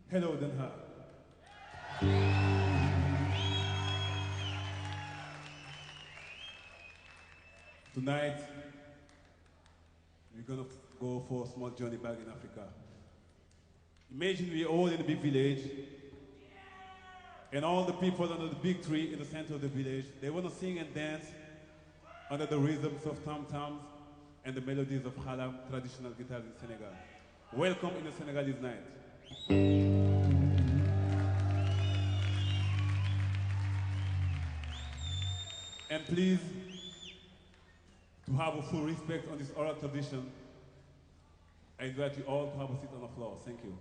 Hello, Den Haag. Tonight, we're gonna go for a small journey back in Africa. Imagine we're all in a big village, and all the people under the big tree in the center of the village, they wanna sing and dance under the rhythms of tam-tams and the melodies of halam, traditional guitars in Senegal. Welcome in the Senegalese night. And please, to have a full respect on this oral tradition, I invite you all to have a seat on the floor. Thank you.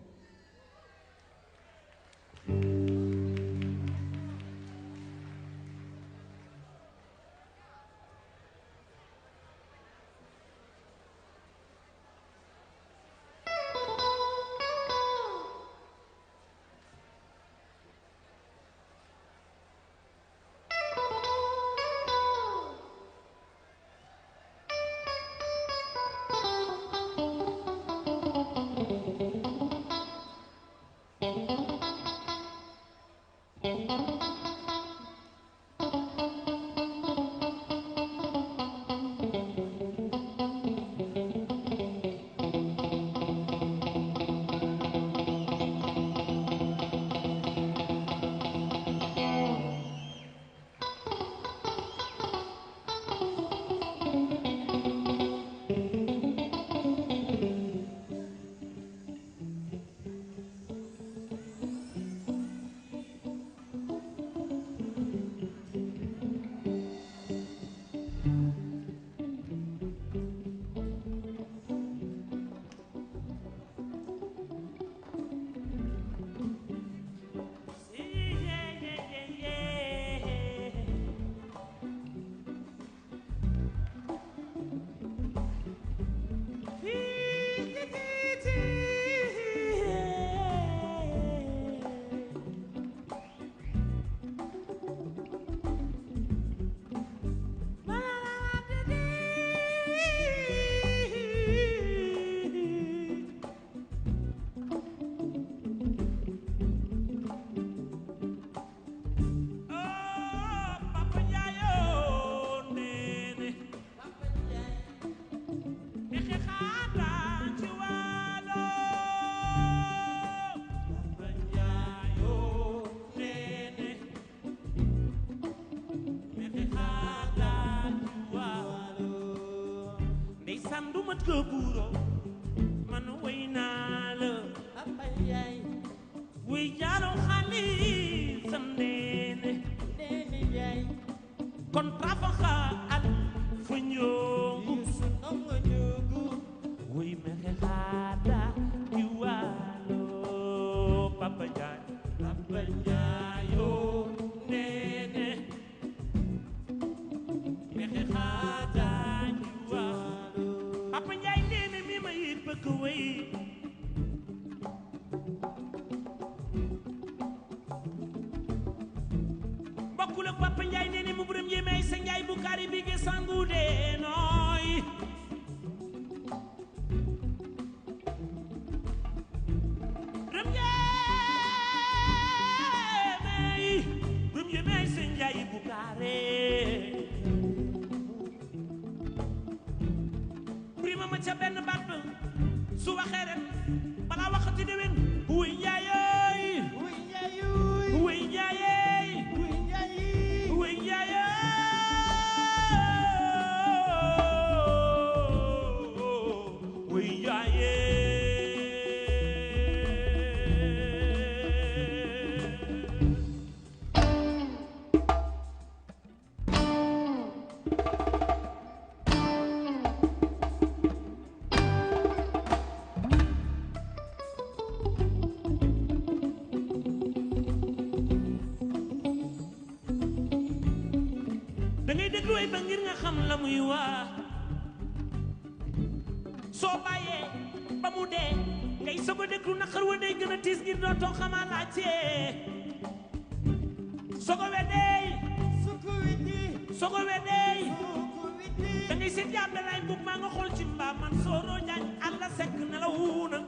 Kaburo, man waynala, we yalo khali samnene, kontrafaha al funyogu, we mehada yualo, papa yo nene, mehada. Bakula Papa Ndiaye nene mu burum yeme sa Ndiaye bu kari bi ge sangude noy burum yeme sa Ndiaye bu kare prima ma ca benn baat su waxee ren balaa waxati déwén wuy Ndiaye wuy Ndiaye wuy Ndiaye wuy Ndiaye wuy Ndiaye déglu way ba ngir nga xam la muy wax soo bàyyee ba mu dee ngay soog a déglu naqar wa day gën a tiis ngir dootoo xamaa laajte soo ko weddee da ngay seet yaa Abdalaay Mbuub maa nga xool ci mbaa man sooroo jaañ àlla sekk na la wuuna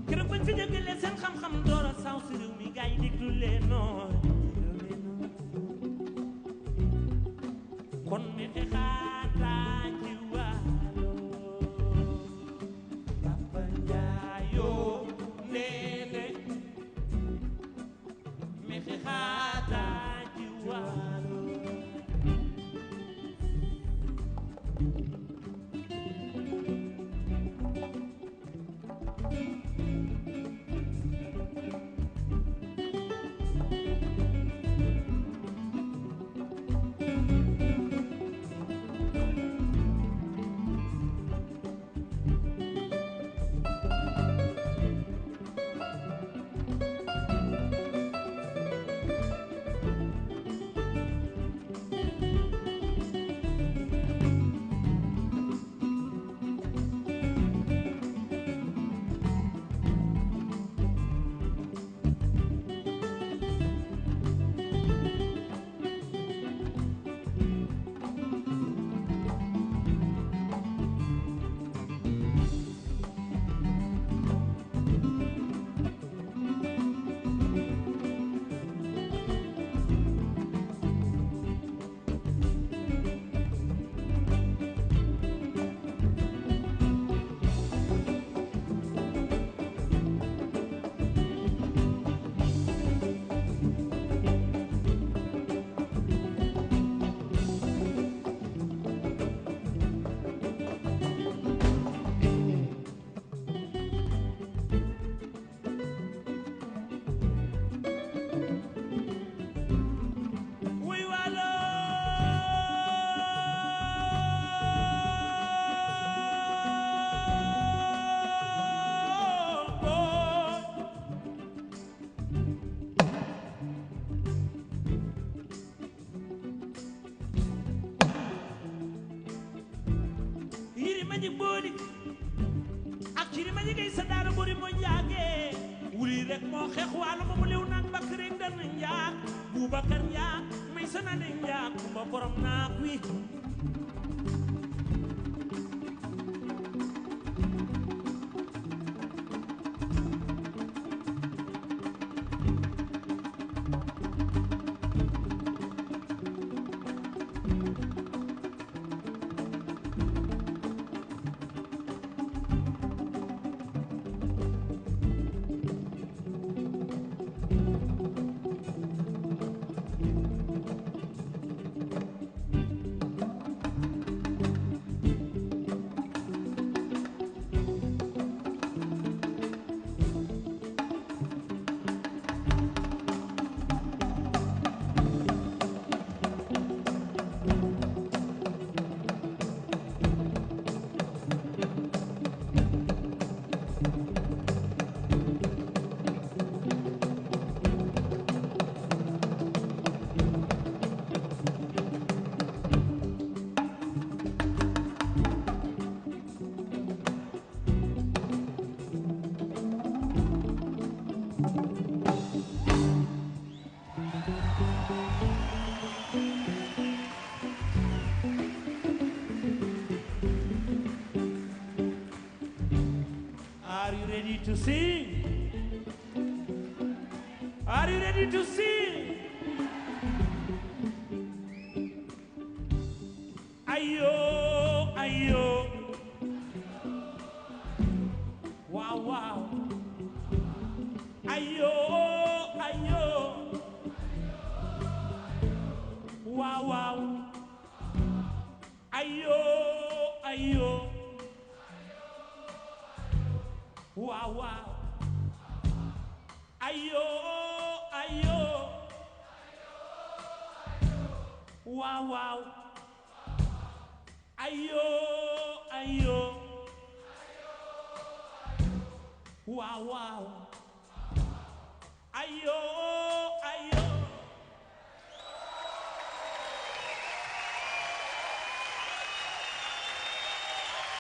keroog bañ fi jëgalee seen xam-xam door a saw si réew mi gaa yi déglu leen nooy kon mi fi xaataa ci waalo Papa Njaayoo neene mi fi xaataa ci waalo mañi booli ak ciri mañi gay sa daara bori moo njaage wuli rek moo xeex waalo ma mu lew naan bakk rek dan njaag Bubakar njaag may sana ne njaag kumba borom naak wi To sing? Are you ready to sing? Ayo, ayo. Wow, wow. Ayo, ayo. Wow, wow. Ayo, ayo. Wow, wow. Ayo, ayo. Wow, wow. Ayo, ayo. waaw waaw ayo ayo